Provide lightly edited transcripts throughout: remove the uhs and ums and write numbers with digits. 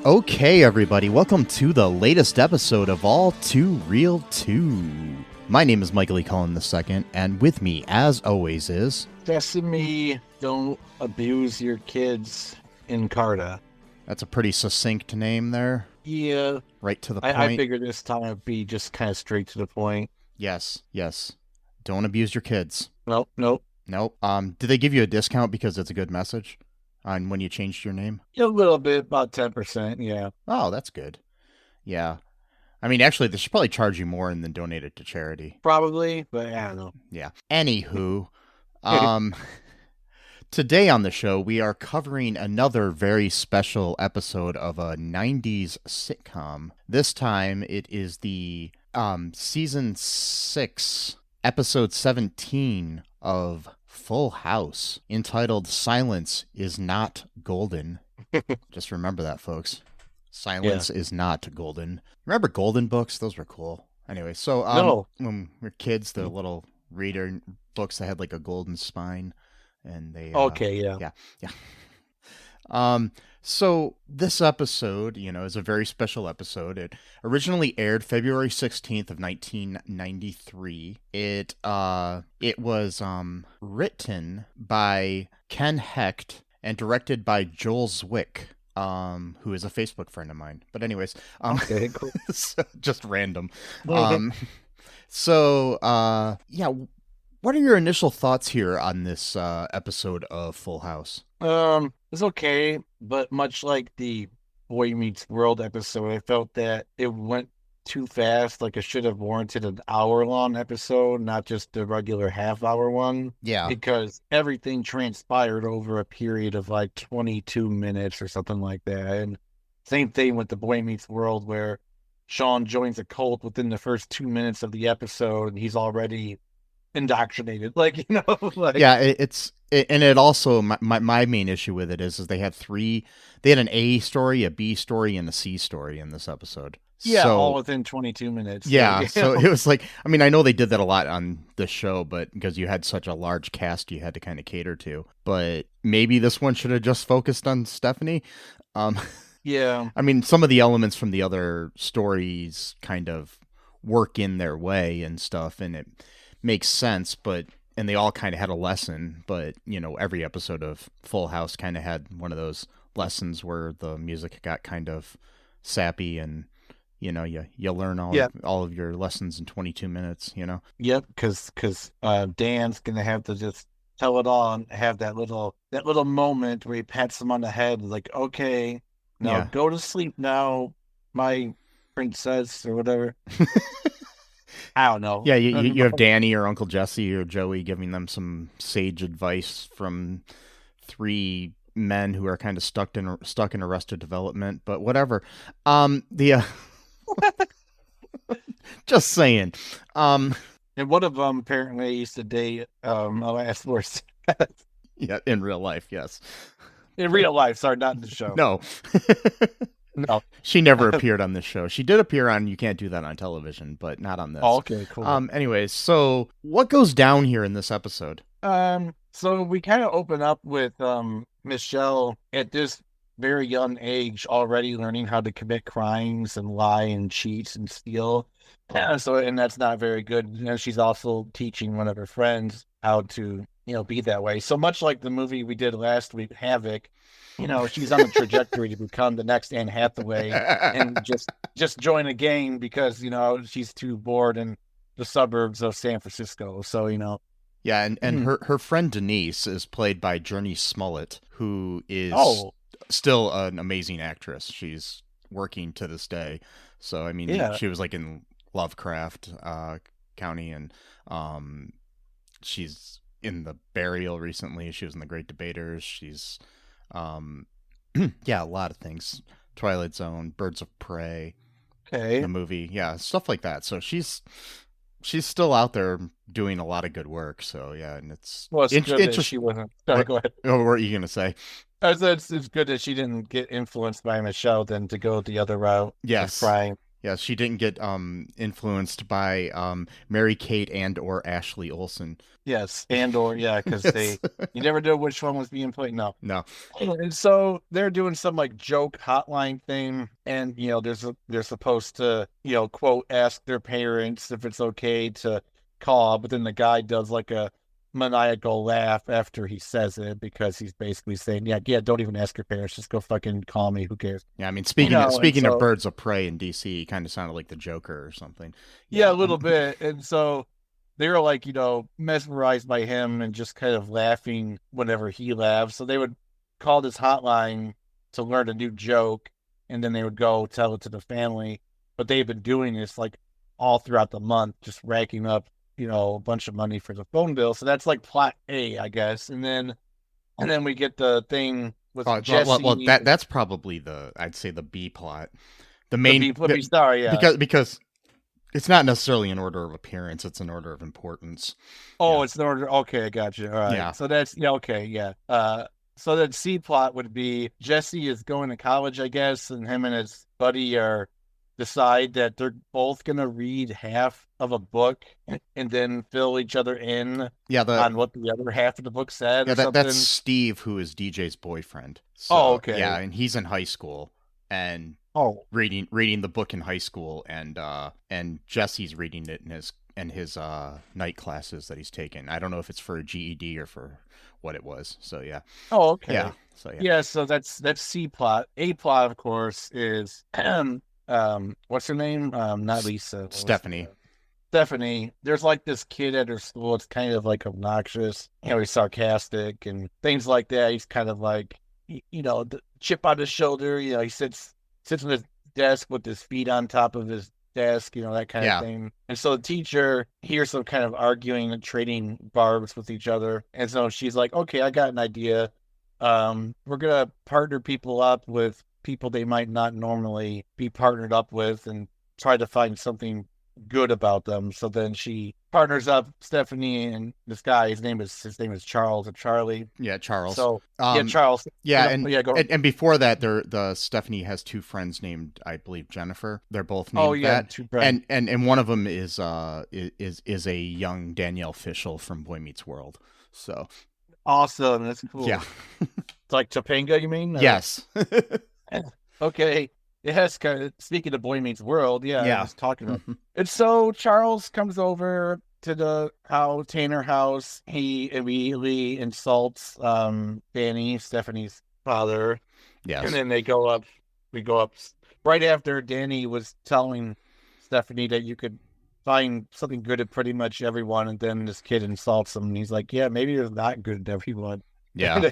Okay, everybody, welcome to the latest episode of All Too Real 2. My name is Michael E. Cullen II, and with me, as always, is... Sesame, don't abuse your kids in Carta. That's a pretty succinct name there. Yeah. Right to the point. I figured this time it'd be just kind of straight to the point. Yes. Don't abuse your kids. Nope. Nope. Did they give you a discount because it's a good message on when you changed your name? A little bit, about 10%, yeah. Oh, that's good. Yeah. I mean, actually, they should probably charge you more and then donate it to charity. Probably, but I don't know. Yeah. Anywho, today on the show, we are covering another very special episode of a 90s sitcom. This time, it is the season 6, episode 17 of Full House, entitled Silence is Not Golden. Just remember that, folks. Silence is not golden. Remember golden books? Those were cool. Anyway, so when we were kids, the little reader books that had like a golden spine, and they yeah. So this episode, is a very special episode. It originally aired February 16th of 1993. It was written by Ken Hecht and directed by Joel Zwick, who is a Facebook friend of mine. But anyways, okay, cool. So just random. What are your initial thoughts here on this episode of Full House? It's okay, but much like the Boy Meets World episode, I felt that it went too fast. Like it should have warranted an hour-long episode, not just a regular half-hour one. Yeah. Because everything transpired over a period of like 22 minutes or something like that. And same thing with the Boy Meets World, where Sean joins a cult within the first 2 minutes of the episode, and he's already indoctrinated. It also my main issue with it is they had an A story, a B story, and a C story in this episode. Yeah, so, all within 22 minutes. Yeah, so it was like, I mean, I know they did that a lot on the show, but because you had such a large cast you had to kind of cater to. But maybe this one should have just focused on Stephanie. Yeah. I mean, some of the elements from the other stories kind of work in their way and stuff, and it makes sense, and they all kind of had a lesson, but, every episode of Full House kind of had one of those lessons where the music got kind of sappy and, you learn all of your lessons in 22 minutes, Yep, because Dan's going to have to just tell it all and have that little moment where he pats him on the head, like, okay, now go to sleep now, my princess, or whatever. I don't know. Yeah, you have Danny or Uncle Jesse or Joey giving them some sage advice from 3 men who are kind of stuck in Arrested Development, but whatever. Just saying. And one of them apparently used to date Alanis Morissette. Yeah, in real life, yes. In real life, sorry, not in the show. No. No. She never appeared on this show. She did appear on You Can't Do That on Television, but not on this. Oh, okay, cool. Anyways, so what goes down here in this episode? So we kind of open up with Michelle at this very young age already learning how to commit crimes and lie and cheat and steal. And that's not very good. She's also teaching one of her friends how to, be that way. So much like the movie we did last week, Havoc, she's on the trajectory to become the next Anne Hathaway and just join a gang because, she's too bored in the suburbs of San Francisco. So, Yeah, and her friend Denise is played by Journey Smollett, who is still an amazing actress. She's working to this day. So, I mean, she was like in Lovecraft County, and she's in The Burial recently. She was in The Great Debaters. She's, a lot of things. Twilight Zone, Birds of Prey. Okay. the movie. Yeah, stuff like that. So she's still out there doing a lot of good work. So yeah, and it's Well, it's good that interesting. she wasn't. Sorry, What go ahead. what were you gonna say? I said it's good that she didn't get influenced by Michelle than to go the other route of Yes. crying. Yes, she didn't get influenced by Mary Kate and or Ashley Olsen. Yes, and or yeah, because Yes. they you never knew which one was being played. No, No. and so they're doing some like joke hotline thing, and they're supposed to quote ask their parents if it's okay to call, but then the guy does like a maniacal laugh after he says it because he's basically saying, yeah, don't even ask your parents, just go fucking call me, who cares? Yeah, I mean, And speaking of so Birds of Prey in DC, he kind of sounded like the Joker or something. yeah, a Yeah. little bit, and so they were like mesmerized by him and just kind of laughing whenever he laughs. So they would call this hotline to learn a new joke, and then they would go tell it to the family. But they've been doing this like all throughout the month, just racking up, a bunch of money for the phone bill. So that's like plot A, I guess. And then we get the thing with Jesse, that's probably I'd say the B plot. The the main B, let me sorry, yeah. because it's not necessarily an order of appearance; it's an order of importance. Oh, Yeah. it's the order. Okay, I got you. All right. Yeah. So that's yeah, okay, yeah. So the C plot would be Jesse is going to college, I guess, and him and his buddy are decide that they're both gonna read half of a book and then fill each other in Yeah, on what the other half of the book said or that's something. Steve, who is DJ's boyfriend. Oh, So yeah, okay. and he's in high school and Oh, reading the book in high school, and Jesse's reading it in his night classes that he's taken. I don't know if it's for a GED or for what it was. So yeah, oh, yeah, okay. so yeah, Yeah, so that's C plot. A plot, of course, is what's her name? Not Lisa. What was Stephanie. Stephanie, there's like this kid at her school. It's kind of like obnoxious. He's sarcastic and things like that. He's kind of like, the chip on his shoulder. He sits on his desk with his feet on top of his desk. That kind of Yeah, thing. And so the teacher hears them kind of arguing and trading barbs with each other. And so she's like, "Okay, I got an idea. We're gonna partner people up with people they might not normally be partnered up with, and try to find something good about them." So then she partners up Stephanie and this guy. His name is Charles or Charlie. yeah, Charles. So yeah, Um, Charles. yeah, Yeah, go. and before that, the Stephanie has two friends named, I believe, Jennifer. They're both Oh named yeah, that, two friends. and one of them is a young Danielle Fishel from Boy Meets World. So Awesome. That's yeah, cool. It's like Topanga, you mean? yes, Okay. Yes, kind of, speaking of Boy Meets World, yeah, I yeah, was talking about. mhm, And so Charles comes over to the Tanner house. He immediately insults Danny, Stephanie's father, and yes, then we go up right after Danny was telling Stephanie that you could find something good at pretty much everyone, and then this kid insults him, and he's like, "Yeah, maybe there's not good at everyone." yeah.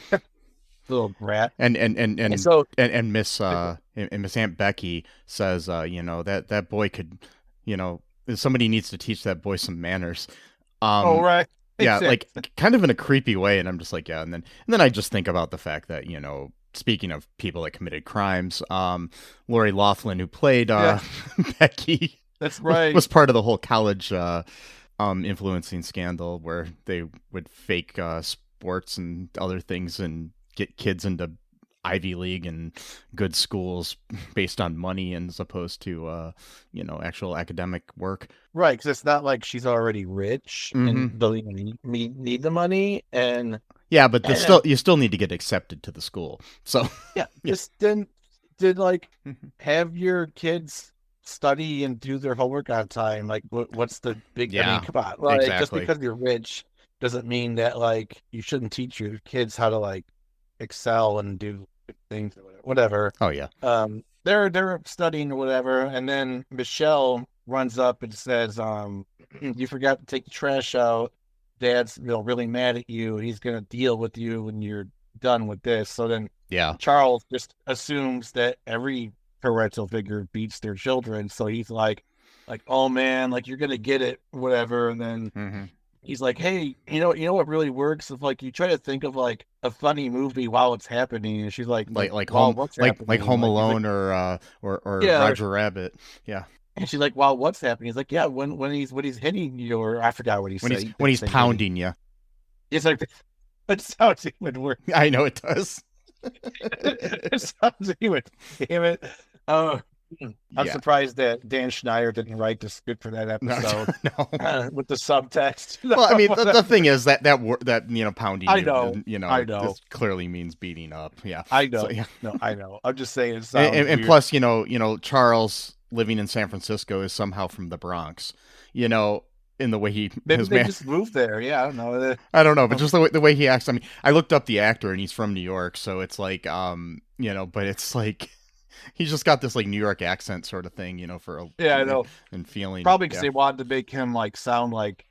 Little brat. and and and And and so, and Miss Aunt Becky says, that boy could, somebody needs to teach that boy some manners. oh Um, right, yeah, like exactly. kind of in a creepy way, and I'm just like, yeah, and then I just think about the fact that, speaking of people that committed crimes, Lori Laughlin, who played Yeah, Becky, that's was, right. was part of the whole college influencing scandal where they would fake sports and other things and get kids into Ivy League and good schools based on money as opposed to actual academic work. Right, because it's not like she's already rich Hmm. and doesn't even need the money. And Yeah, but you still need to get accepted to the school. So yeah, yeah. just then did like Mhm. have your kids study and do their homework on time. Like, what's the big? I mean, Yeah, come on, like just exactly. because you're rich doesn't mean that like you shouldn't teach your kids how to like excel and do things or whatever. Oh yeah. They're studying or whatever, and then Michelle runs up and says, "You forgot to take the trash out. Dad's really mad at you. He's gonna deal with you when you're done with this." So then Yeah. Charles just assumes that every parental figure beats their children, so he's like, "Oh man, like you're gonna get it, whatever." And then Hmm. he's like, hey, you know what really works is like you try to think of like a funny movie while it's happening, and she's like, while what's like happening? Home Like he's like, Alone or yeah, Roger Rabbit. Yeah. and she's like, while what's happening? He's like, yeah, when he's hitting you, or I forgot what he When said. he's He when didn't he's say hitting. pounding you. It's like that sounds even worse. I know it does. It sounds even. Damn it. Oh, I'm Yeah. surprised that Dan Schneider didn't write the script for that No, episode no. with the subtext. Well, I mean, the thing is that pounding I you, know, I know, this clearly means beating up. Yeah. I So know. yeah. No, I know. I'm just saying it sounds And weird. plus, Charles living in San Francisco is somehow from the Bronx. You know, in the way Maybe his they man. just moved there. Yeah, I don't know. I don't know, but just the way he acts. I mean, I looked up the actor and he's from New York, so it's like, but it's like he's just got this like New York accent sort of thing, for Yeah, I know. and feeling. Probably because Yeah. they wanted to make him like sound like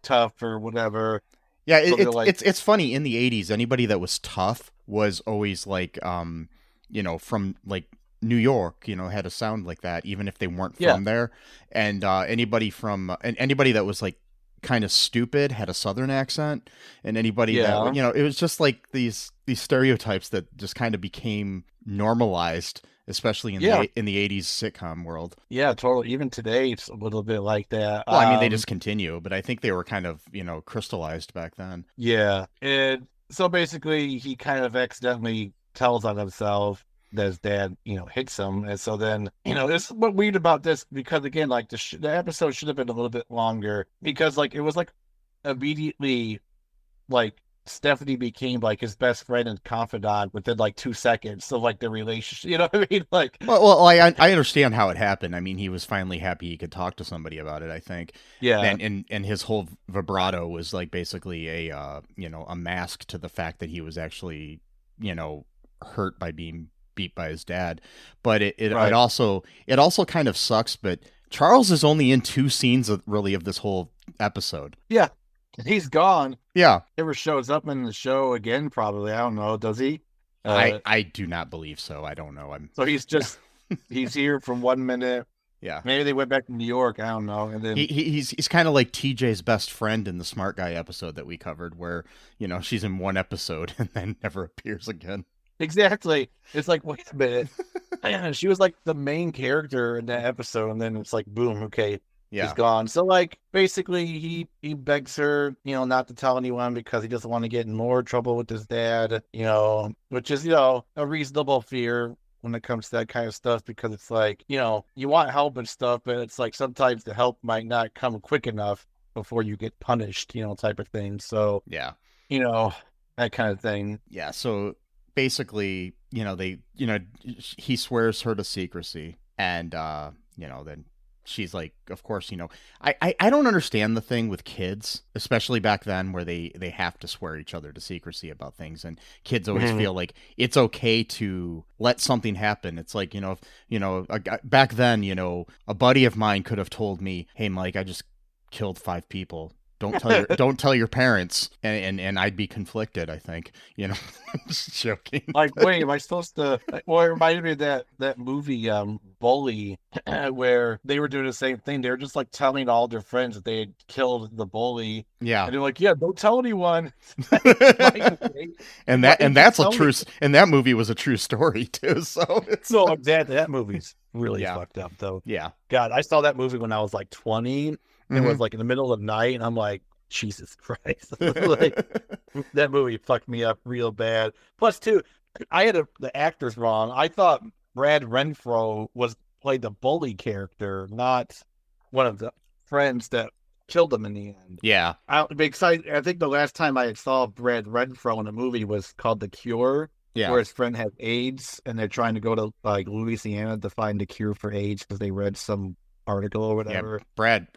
tough or whatever. Yeah, So they're like, it's funny in the '80s. Anybody that was tough was always like, from like New York. Had a sound like that, even if they weren't yeah, from there. And anybody that was like kind of stupid had a Southern accent, and anybody yeah, that it was just like these stereotypes that just kind of became normalized, especially in yeah, the '80s sitcom world. yeah, totally. Even today, it's a little bit like that. Well, I mean, they just continue, but I think they were kind of crystallized back then. Yeah, and so basically, he kind of accidentally tells on himself that his dad, hits him, and so then, it's what weird about this because again, like the episode should have been a little bit longer because like it was like immediately like Stephanie became like his best friend and confidant within like 2 seconds of like the relationship. You know what I mean? Like, Well, I understand how it happened. I mean, he was finally happy he could talk to somebody about it, I think. yeah, And his whole vibrato was like basically a mask to the fact that he was actually, hurt by being beat by his dad. But it right, also kind of sucks, but Charles is only in 2 scenes really of this whole episode. yeah. He's gone. Yeah. Never shows up in the show again. Probably. I don't know. Does he? I do not believe so. I don't know. So he's just he's here from 1 minute. Yeah. Maybe they went back to New York. I don't know. And then He's kind of like TJ's best friend in the Smart Guy episode that we covered, where she's in one episode and then never appears again. exactly, it's like wait a minute, man, she was like the main character in that episode, and then it's like boom, okay, Yeah. she's gone. So like basically, he begs her, not to tell anyone because he doesn't want to get in more trouble with his dad, which is a reasonable fear when it comes to that kind of stuff because it's like, you want help and stuff, but it's like sometimes the help might not come quick enough before you get punished, type of thing. So, Yeah. that kind of thing. Yeah. So basically, he swears her to secrecy, and then she's like, of course, I don't understand the thing with kids, especially back then, where they have to swear each other to secrecy about things, and kids always Mhm. feel like it's okay to let something happen. It's like, back then, a buddy of mine could have told me, "Hey, Mike, I just killed 5 people. Don't tell your parents," and I'd be conflicted. I think, just joking. Like, wait, am I supposed to? Well, it reminded me of that movie, Bully, where they were doing the same thing. They were just like telling all their friends that they had killed the bully, Yeah. and they're like, "Yeah, don't tell anyone." Like, okay, and why that didn't you tell me? and that movie was a true story too. So it's So exactly, that movie's really Yeah. fucked up, though. yeah. God, I saw that movie when I was like 20. It Mhm. was like in the middle of the night, and I'm like, Jesus Christ, like that movie fucked me up real bad. Plus, too, I had the actors wrong. I thought Brad Renfro played the bully character, not one of the friends that killed him in the end. Yeah. Because I think the last time I saw Brad Renfro in a movie was called The Cure, Yeah. where his friend had AIDS, and they're trying to go to like Louisiana to find a cure for AIDS because they read some article or whatever. Brad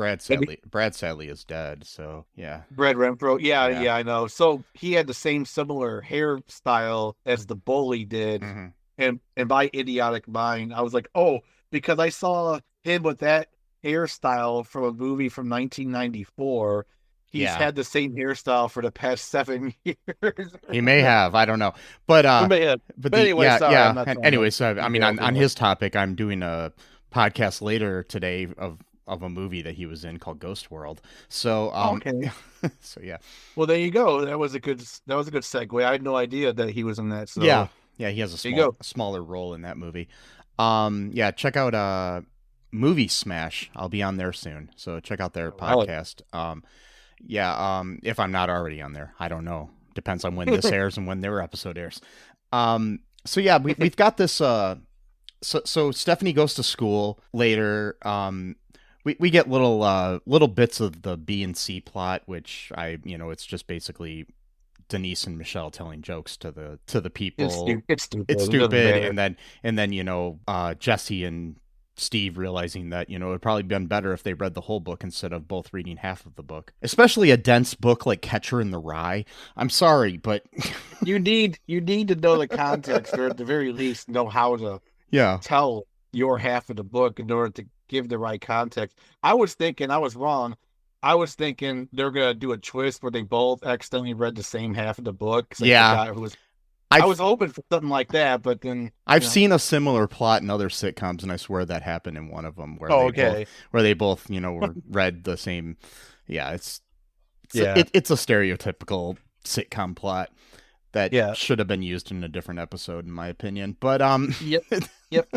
sadly is dead. So yeah. Brad Renfro, yeah, Yeah. yeah, I know. So he had the same similar hairstyle as the bully did, Mhm. and in my idiotic mind, I was like, oh, because I saw him with that hairstyle from a movie from 1994. He's Yeah. had the same hairstyle for the past 7 years. He may have. I don't know. But But anyway, yeah, sorry, I'm not And trying anyway, to so I mean, derail on too much. his topic, I'm doing a podcast later today of of a movie that he was in called Ghost World. So Okay. so yeah. Well, there you go. That was a good segue. I had no idea that he was in that. So Yeah. Yeah, he has there you go. a smaller role in that movie. Yeah, check out Movie Smash. I'll be on there soon. So check out their podcast. Yeah, if I'm not already on there. I don't know. Depends on when this airs and when their episode airs. So yeah, we've got this so Stephanie goes to school later. We get little bits of the B and C plot, which it's just basically Denise and Michelle telling jokes to the people. It's stupid. It's stupid, and then Jesse and Steve realizing that it would probably been better if they read the whole book instead of both reading half of the book, especially a dense book like Catcher in the Rye. I'm sorry, but you need to know the context, or at the very least know how to tell your half of the book in order to give the right context. I was wrong. I was thinking they're gonna do a twist where they both accidentally read the same half of the book. I was hoping for something like that, but then I've seen a similar plot in other sitcoms, and I swear that happened in one of them where they both were read the same. Yeah, it's a stereotypical sitcom plot that should have been used in a different episode, in my opinion. But yep.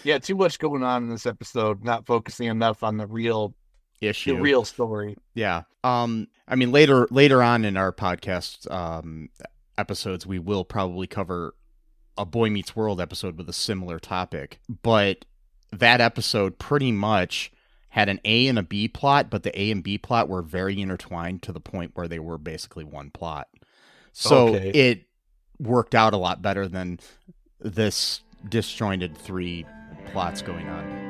Yeah, too much going on in this episode, not focusing enough on the real issue, the real story. Yeah. I mean, later on in our podcast episodes, we will probably cover a Boy Meets World episode with a similar topic. But that episode pretty much had an A and a B plot, but the A and B plot were very intertwined to the point where they were basically one plot. So it worked out a lot better than this disjointed 3 plots going on.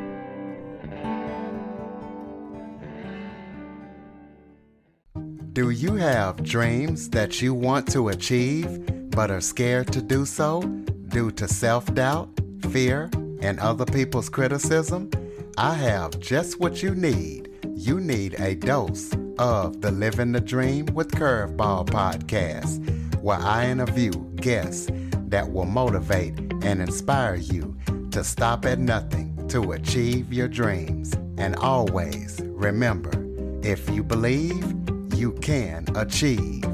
Do you have dreams that you want to achieve but are scared to do so due to self-doubt, fear, and other people's criticism? I have just what you need. You need a dose of the Living the Dream with Curveball podcast, where I interview guests that will motivate and inspire you to stop at nothing to achieve your dreams. And always remember, if you believe, you can achieve. The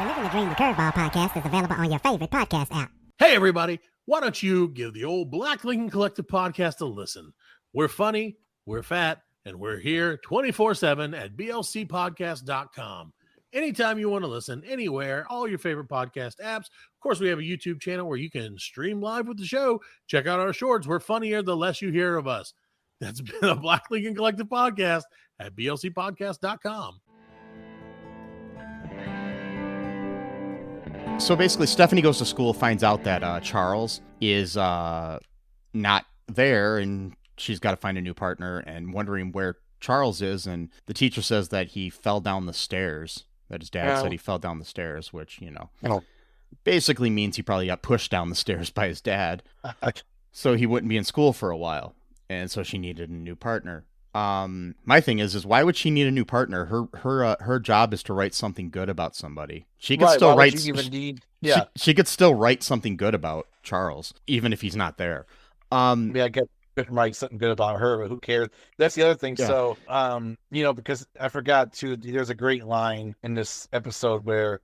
Living the Dream with Curveball podcast is available on your favorite podcast app. Hey, everybody. Why don't you give the old Black Lincoln Collective podcast a listen? We're funny, we're fat, and we're here 24/7 at blcpodcast.com. Anytime you want to listen, anywhere, all your favorite podcast apps. Of course, we have a YouTube channel where you can stream live with the show. Check out our shorts. We're funnier the less you hear of us. That's been a Black Lincoln Collective podcast at blcpodcast.com. So basically, Stephanie goes to school, finds out that Charles is not there, and she's got to find a new partner, and wondering where Charles is. And the teacher says that he fell down the stairs, that his dad said he fell down the stairs, which, basically means he probably got pushed down the stairs by his dad. So he wouldn't be in school for a while. And so she needed a new partner. My thing is why would she need a new partner? Her job is to write something good about somebody. She could still write. She could still write something good about Charles, even if he's not there. I get write something good about her, but who cares? That's the other thing. Yeah. So, because I forgot to. There's a great line in this episode where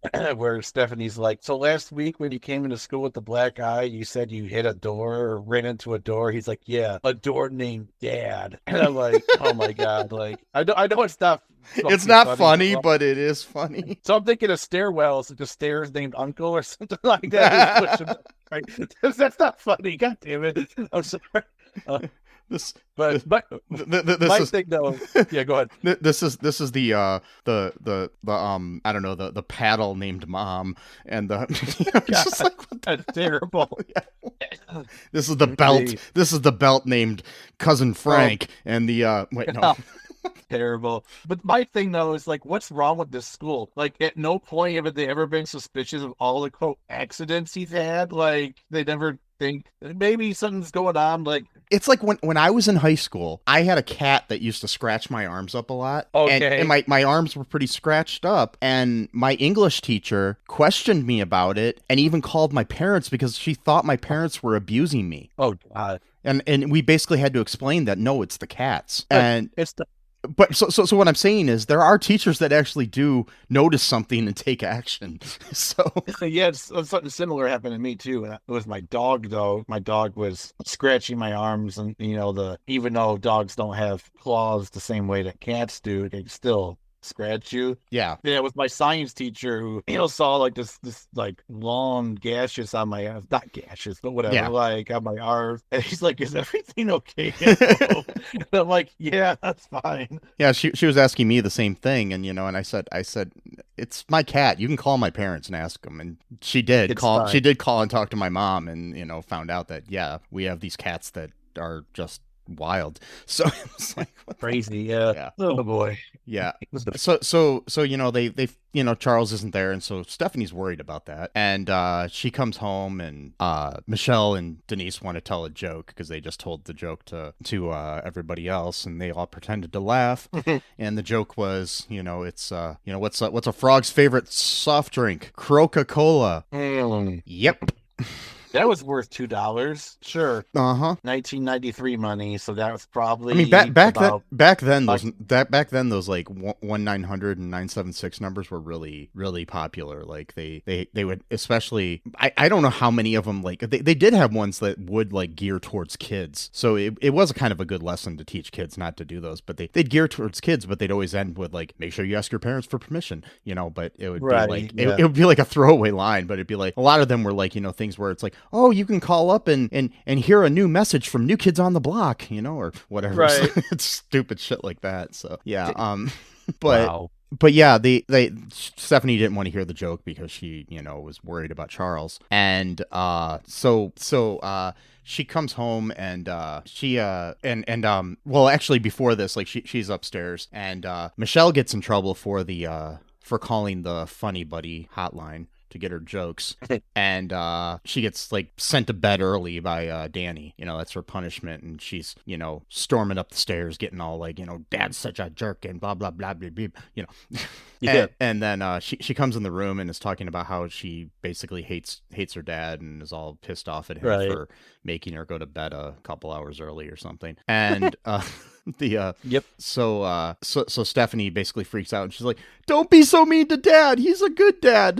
Stephanie's like, "So last week when you came into school with the black eye, you said you hit a door or ran into a door." He's like, "Yeah, a door named Dad." And I'm like, "Oh my god!" Like, I know it's not. It's not funny, but it is funny. So I'm thinking of stairwells, like the stairs named Uncle or something like that. Right? That's not funny. God damn it! I'm sorry. My thing though, yeah, go ahead. This is the I don't know, the paddle named Mom, and the just like, that's terrible. Yeah. This is the belt. This is the belt named Cousin Frank, and the wait no. Terrible. But my thing though is like, what's wrong with this school? Like, at no point have they ever been suspicious of all the quote accidents he's had. Like, they never think maybe something's going on. Like, It's like when I was in high school, I had a cat that used to scratch my arms up a lot. Okay. And my arms were pretty scratched up. And my English teacher questioned me about it and even called my parents because she thought my parents were abusing me. oh God, And we basically had to explain that no, it's the cats. And it's the but so what I'm saying is there are teachers that actually do notice something and take action. So yeah, something similar happened to me too. It was my dog though. My dog was scratching my arms, and even though dogs don't have claws the same way that cats do, they still scratch you. yeah. Yeah, it was my science teacher who saw like this like long gashes on my not gashes, but whatever, Yeah. like on my arm. And he's like, "Is everything okay?" And I'm like, "Yeah, that's fine." Yeah, she was asking me the same thing, and and I said it's my cat. You can call my parents and ask them, and she did It's call. fine. She did call and talk to my mom, and found out that we have these cats that are just wild. So it was like what the- Crazy, yeah. Yeah. Oh boy. yeah. So they Charles isn't there, and so Stephanie's worried about that, and she comes home, and Michelle and Denise want to tell a joke because they just told the joke to everybody else, and they all pretended to laugh, and the joke was it's what's a frog's favorite soft drink? Coca-Cola. Yep. That was worth $2. Sure. Uh-huh. 1993 money, so that was probably I mean, back then like- those like 1-900 and 976 numbers were really really popular. Like they would, especially I don't know how many of them, like they did have ones that would like gear towards kids. So it was a kind of a good lesson to teach kids not to do those. But they'd gear towards kids, but they'd always end with like, make sure you ask your parents for permission. But it would Right, be like yeah. it would be like a throwaway line, but it'd be like a lot of them were like things where it's like, oh, you can call up and hear a new message from New Kids on the Block, or whatever. Right. So it's stupid shit like that. So yeah, but Wow. but yeah, Stephanie didn't want to hear the joke because she was worried about Charles, and so she comes home, and well, actually before this, like she's upstairs, and Michelle gets in trouble for for calling the Funny Buddy hotline to get her jokes, and she gets like sent to bed early by Danny. That's her punishment, and she's storming up the stairs, getting all like Dad's such a jerk and blah blah blah blah blah. Yeah. And then she comes in the room and is talking about how she basically hates her dad and is all pissed off at him Right. for making her go to bed a couple hours early or something. And Yep. so Stephanie basically freaks out, and she's like, "Don't be so mean to Dad. He's a good dad."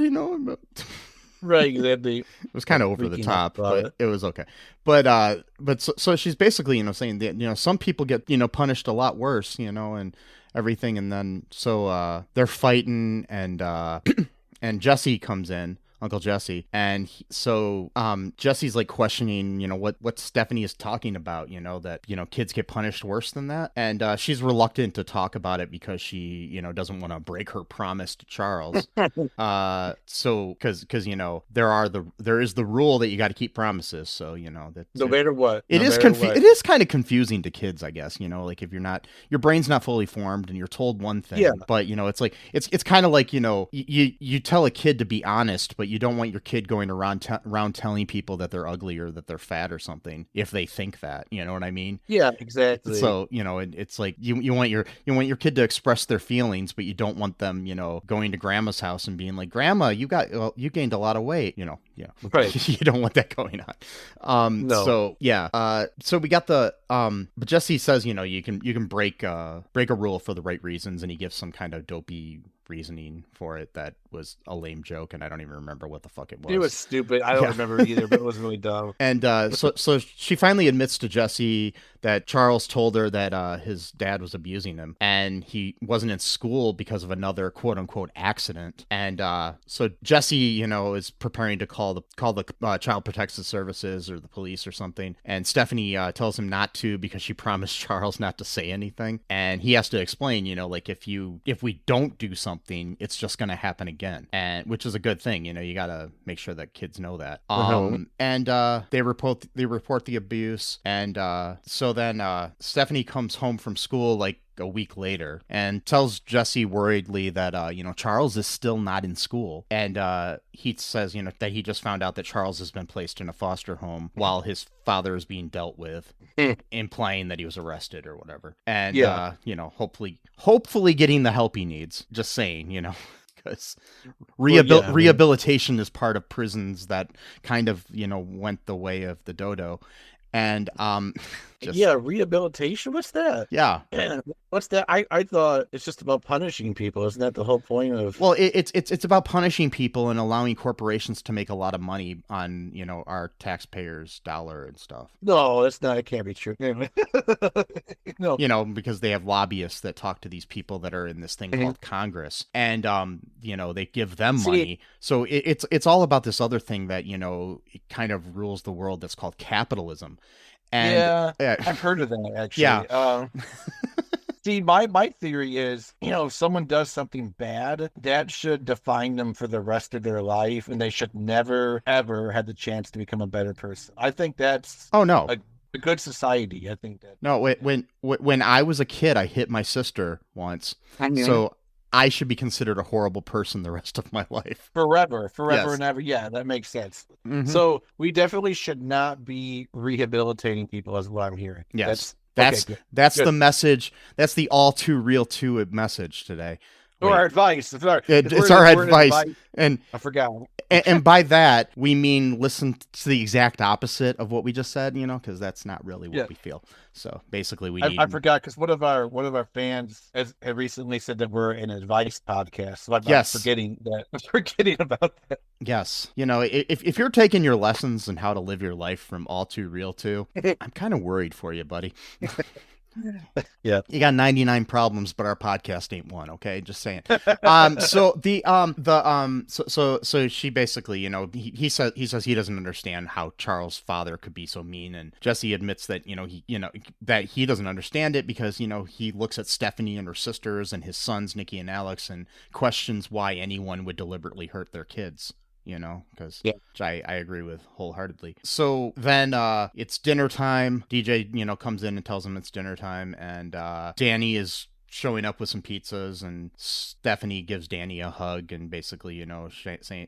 Right. Exactly. It was kind of over the Freaking top, out about but it was okay. But so she's basically saying that some people get punished a lot worse, and everything, and then so they're fighting, and and Jesse comes in. Uncle Jesse, and so Jesse's like questioning what Stephanie is talking about, that kids get punished worse than that, and she's reluctant to talk about it because she doesn't want to break her promise to Charles. So because there is the rule that you got to keep promises, so that No matter what. it no is matter what. it is kind of confusing to kids, I guess, like if your brain's not fully formed and you're told one thing, Yeah. but it's like it's kind of like you tell a kid to be honest, but you don't want your kid going around telling people that they're ugly or that they're fat or something if they think that, you know what I mean? Yeah, exactly. So it's like you want your kid to express their feelings, but you don't want them going to Grandma's house and being like, "Grandma, you gained a lot of weight," Right. You don't want that going on. No. So yeah. So we got the but Jesse says you can break a rule for the right reasons, and he gives some kind of dopey reasoning for it that was a lame joke, and I don't even remember what the fuck it was. It was stupid. I don't remember either, but it was really dumb. And so she finally admits to Jesse that Charles told her that his dad was abusing him, and he wasn't in school because of another quote unquote accident. And so Jesse, is preparing to call the Child Protective Services or the police or something. And Stephanie tells him not to because she promised Charles not to say anything. And he has to explain, like if we don't do something, it's just gonna happen again. And which is a good thing, you gotta make sure that kids know that. And they report the abuse, and so then Stephanie comes home from school like a week later and tells Jesse worriedly that, Charles is still not in school. And he says, that he just found out that Charles has been placed in a foster home while his father is being dealt with, implying that he was arrested or whatever. And, hopefully getting the help he needs. Just saying, because rehabilitation is part of prisons that kind of, went the way of the dodo. And rehabilitation. What's that? Yeah, what's that? I thought it's just about punishing people. Isn't that the whole point of? Well, it's about punishing people and allowing corporations to make a lot of money on our taxpayers' dollar and stuff. No, that's not. It can't be true. No, because they have lobbyists that talk to these people that are in this thing called Congress, and they give them money. So it's all about this other thing that it kind of rules the world that's called capitalism. And, I've heard of that actually. Yeah. See, my theory is, if someone does something bad, that should define them for the rest of their life, and they should never, ever have the chance to become a better person. I think that's a good society. I think that. No, when I was a kid, I hit my sister once, so I should be considered a horrible person the rest of my life. Forever Yes. and ever. Yeah, that makes sense. Mhm. So we definitely should not be rehabilitating people, is what I'm hearing. Yes. That's That's Good. the message. That's the all too real to message today. or Wait. our advice. It's our Our advice. And I forgot. and by that we mean listen to the exact opposite of what we just said, because that's not really what we feel. So basically, we need. I forgot because one of our fans has recently said that we're an advice podcast. So I'm forgetting that. I'm forgetting about that. Yes, if you're taking your lessons and how to live your life from all too real to, I'm kind of worried for you, buddy. Yeah, you got 99 problems, but our podcast ain't one. Okay, just saying. So she basically, he says he doesn't understand how Charles' father could be so mean, and Jesse admits that that he doesn't understand it because he looks at Stephanie and her sisters and his sons Nikki and Alex and questions why anyone would deliberately hurt their kids. Because which I agree with wholeheartedly. So then it's dinner time. DJ, comes in and tells him it's dinner time. And Danny is showing up with some pizzas, and Stephanie gives Danny a hug and basically, saying,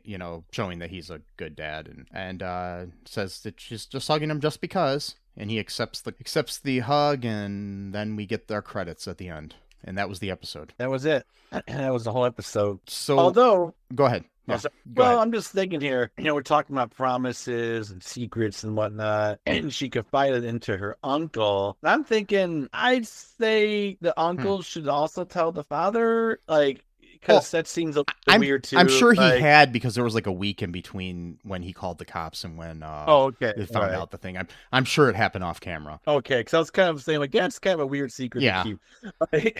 showing that he's a good dad, and says that she's just hugging him just because. And he accepts the hug, and then we get our credits at the end. And that was the episode. that was it. That was the whole episode. So Although, go ahead. Yeah, go well, ahead. I'm just thinking here, we're talking about promises and secrets and whatnot, and she confided into her uncle. I'm thinking, I'd say the uncle should also tell the father, because that seems a little weird too. I'm sure he had, because there was a week in between when he called the cops and when they found out the thing. I'm sure it happened off camera. Okay, because I was kind of saying that's kind of a weird secret to keep.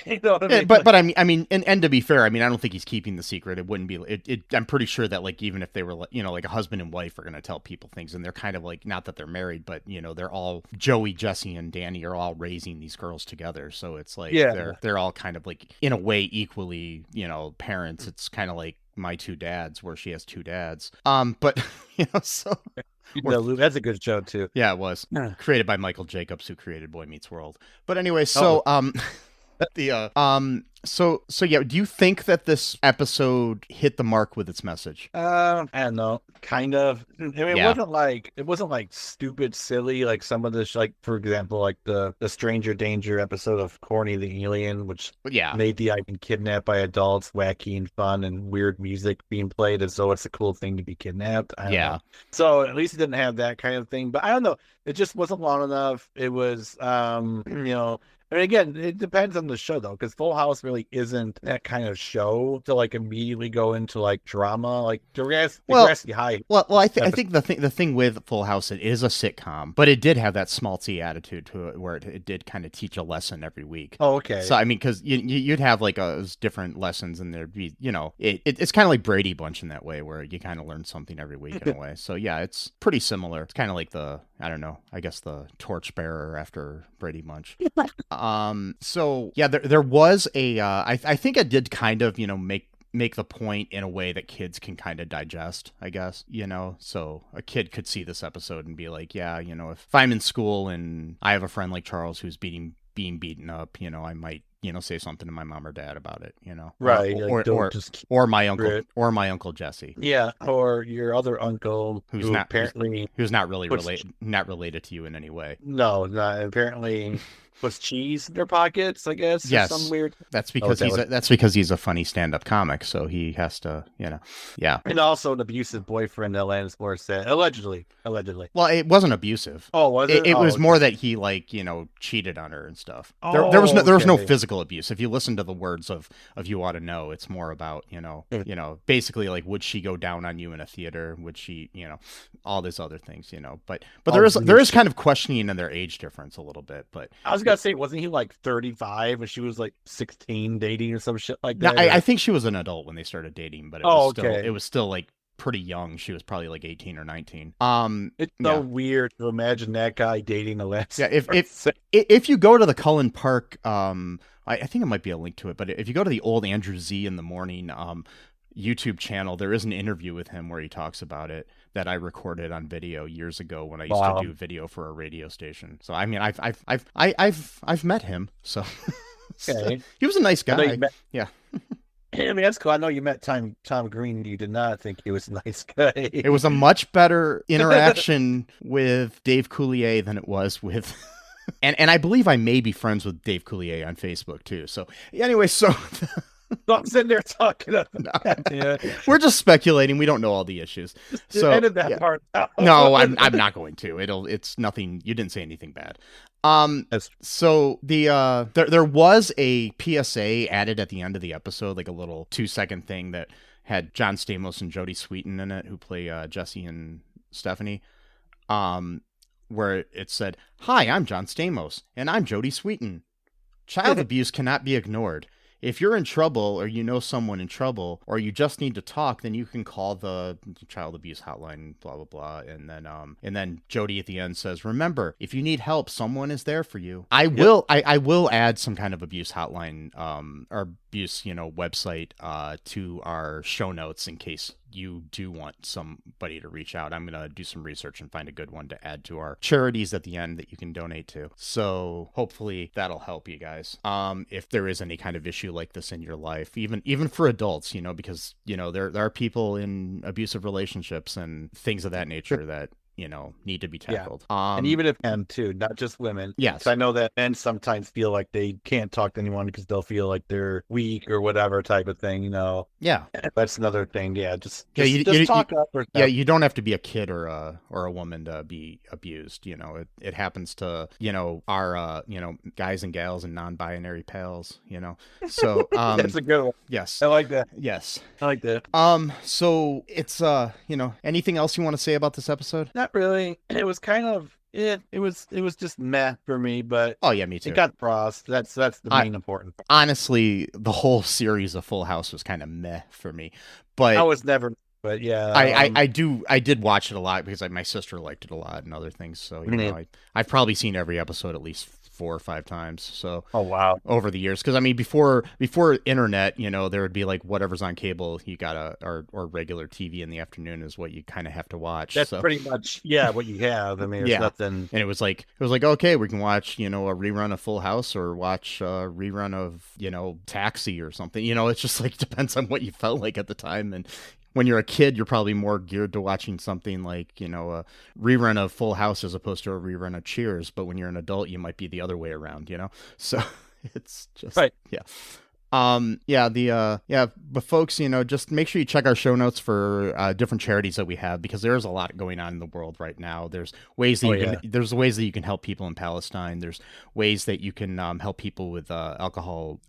You know what I mean? But I mean, and to be fair, I don't think he's keeping the secret. It wouldn't be. I'm pretty sure that even if they were a husband and wife are going to tell people things, and they're kind of not that they're married, but they're all Joey, Jesse, and Danny are all raising these girls together. So it's they're all kind of in a way equally parents. It's kind of like My Two Dads, where she has two dads. But so. That's a good show too. Yeah, it was created by Michael Jacobs, who created Boy Meets World. But anyway, so So yeah, do you think that this episode hit the mark with its message? I don't know, kind of. It wasn't like stupid, silly, like some of this, for example, like the Stranger Danger episode of Corny the Alien, which made the idea kidnapped by adults wacky and fun, and weird music being played as though it's a cool thing to be kidnapped. I don't know. So at least it didn't have that kind of thing. But I don't know. It just wasn't long enough. It was, again, it depends on the show though, because Full House really isn't that kind of show to immediately go into drama, like Degrassi High. Well, I think the thing with Full House, it is a sitcom, but it did have that schmaltzy attitude to it, where it did kind of teach a lesson every week. Oh, okay. So because you'd have different lessons, and there'd be it's kind of like Brady Bunch in that way, where you kind of learn something every week in a way. So yeah, it's pretty similar. It's kind of like the torchbearer after Brady Bunch. So yeah, there was a I think it did kind of make the point in a way that kids can kind of digest, I guess, so a kid could see this episode and be like, yeah, if I'm in school and I have a friend like Charles who's being beaten up, I might say something to my mom or dad about it, Right. or Like, don't just or my uncle it. or my uncle Jesse, Yeah, or your other uncle who's who not apparently who's not really puts- related to you in any way. no, not apparently puts cheese in their pockets, I guess. Yes. Or some weird. That's because that's because he's a funny stand-up comic, so he has to, yeah. And also an abusive boyfriend, Alanis Morissette, allegedly. Well, it wasn't abusive. Oh, was it? It was okay. more that he cheated on her and stuff. There was no okay. physical abuse. If you listen to the words of You Ought to Know, it's more about basically like, would she go down on you in a theater? Would she all these other things, But there is kind of questioning in their age difference a little bit. But I was gonna say, wasn't he like 35 and she was like 16 dating or some shit like that? I think she was an adult when they started dating, but it was still like pretty young. She was probably like 18 or 19. It's so weird to imagine that guy dating Alanis. Yeah, if you go to the Cullen Park, I think it might be a link to it, but if you go to the old Andrew Z in the Morning YouTube channel, there is an interview with him where he talks about it that I recorded on video years ago when I used to do video for a radio station. So I mean, I've met him. So, Okay. He was a nice guy. Yeah. I mean, that's cool. I know you met Tom Green. You did not think he was a nice guy. It was a much better interaction with Dave Coulier than it was with. And I believe I may be friends with Dave Coulier on Facebook too. So anyway, so I'm sitting there talking. Yeah. We're just speculating. We don't know all the issues. So edit that part out. No, I'm not going to. It's nothing. You didn't say anything bad. So there was a PSA added at the end of the episode, like a little 2-second thing that had John Stamos and Jodie Sweetin in it, who play Jesse and Stephanie. Where it said, "Hi, I'm John Stamos, and I'm Jodie Sweetin. Child abuse cannot be ignored. If you're in trouble, or you know someone in trouble, or you just need to talk, then you can call the child abuse hotline, blah, blah, blah." And then Jodie at the end says, "Remember, if you need help, someone is there for you." I will add some kind of abuse hotline, or abuse, website, to our show notes in case you do want somebody to reach out. I'm going to do some research and find a good one to add to our charities at the end that you can donate to. So hopefully that'll help you guys. If there is any kind of issue like this in your life, even for adults, because, there are people in abusive relationships and things of that nature that, need to be tackled. Yeah. And even if men too, not just women. Yes. I know that men sometimes feel like they can't talk to anyone because they'll feel like they're weak or whatever type of thing, Yeah. That's another thing. Yeah. Just you talk up. Or yeah. You don't have to be a kid or a woman to be abused. It happens to, our, guys and gals and non-binary pals, so, that's a good one. Yes. I like that. Yes. I like that. So it's, anything else you want to say about this episode? Not really. It was kind of it was just meh for me, but oh yeah, me too. It got pros. That's the main important part. Honestly, the whole series of Full House was kind of meh for me, but I was never. But yeah, I did watch it a lot because my sister liked it a lot and other things. So I've probably seen every episode at least 4 or 5 times. So oh wow, over the years, because I mean before internet, there would be like whatever's on cable, you got or regular TV in the afternoon is what you kind of have to watch. That's pretty much what you have. I mean, there's nothing. And it was like okay, we can watch a rerun of Full House or watch a rerun of Taxi or something. It's just like depends on what you felt like at the time. And when you're a kid, you're probably more geared to watching something like, a rerun of Full House as opposed to a rerun of Cheers. But when you're an adult, you might be the other way around, So it's just, right. Yeah. But folks, just make sure you check our show notes for different charities that we have, because there's a lot going on in the world right now. There's ways that there's ways that you can help people in Palestine. There's ways that you can help people with alcohol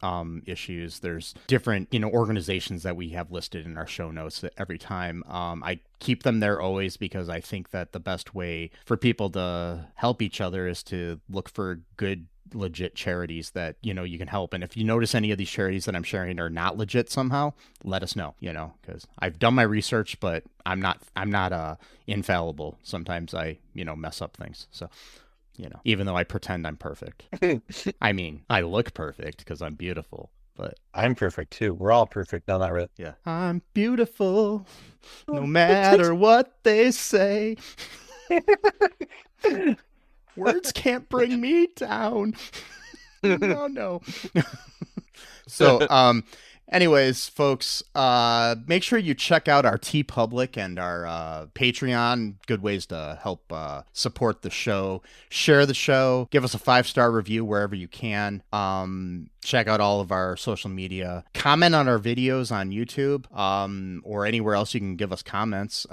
issues. There's different organizations that we have listed in our show notes every time. I keep them there always because I think that the best way for people to help each other is to look for good, legit charities that you can help. And if you notice any of these charities that I'm sharing are not legit somehow, let us know, because I've done my research, but I'm not infallible. Sometimes I mess up things, so even though I pretend I'm perfect. I mean, I look perfect because I'm beautiful, but I'm perfect too. We're all perfect. No, not really. Yeah, I'm beautiful no matter what they say. Words can't bring me down. No. So, anyways, folks, make sure you check out our TeePublic and our Patreon. Good ways to help support the show. Share the show. Give us a 5-star review wherever you can. Check out all of our social media. Comment on our videos on YouTube, or anywhere else you can give us comments.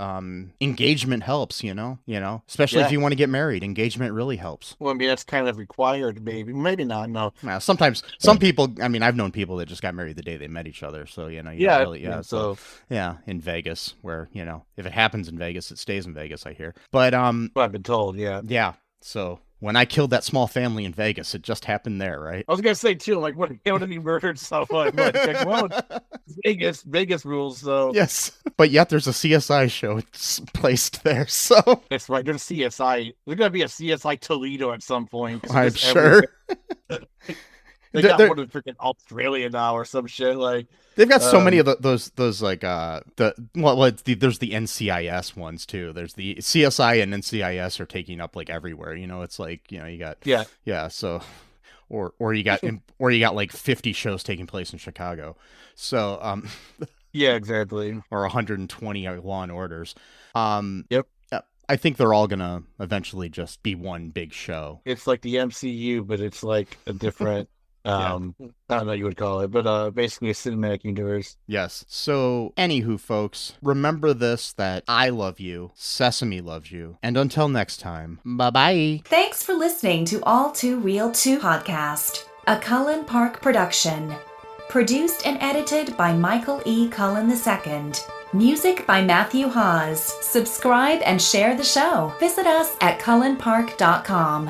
Engagement helps, you know, especially if you want to get married. Engagement really helps. Well, I mean, that's kind of required, maybe not. No. Now, sometimes some people, I mean, I've known people that just got married the day they met each other. So, you know, so in Vegas, where, you know, if it happens in Vegas, it stays in Vegas, I hear. But, well, I've been told, yeah. So when I killed that small family in Vegas, it just happened there, right? I was gonna say too, like, what if he murdered someone? Like, well, Vegas rules, so yes. But yet there's a CSI show placed there, so that's right. There's a CSI. There's gonna be a CSI Toledo at some point. I'm sure. They got one in freaking Australia now or some shit. Like they've got so many of those like there's the NCIS ones too. There's the CSI and NCIS are taking up like everywhere. You know, it's like, you know, you got so or you got like 50 shows taking place in Chicago. So yeah, exactly. Or 120 Law and Orders. Yep. I think they're all gonna eventually just be one big show. It's like the MCU, but it's like a different I don't know what you would call it, but basically a cinematic universe. Yes. So, anywho, folks, remember this, that I love you, Sesame loves you, and until next time, bye-bye. Thanks for listening to All Too Real 2 podcast, a Cullen Park production. Produced and edited by Michael E. Cullen II. Music by Matthew Haas. Subscribe and share the show. Visit us at cullenpark.com.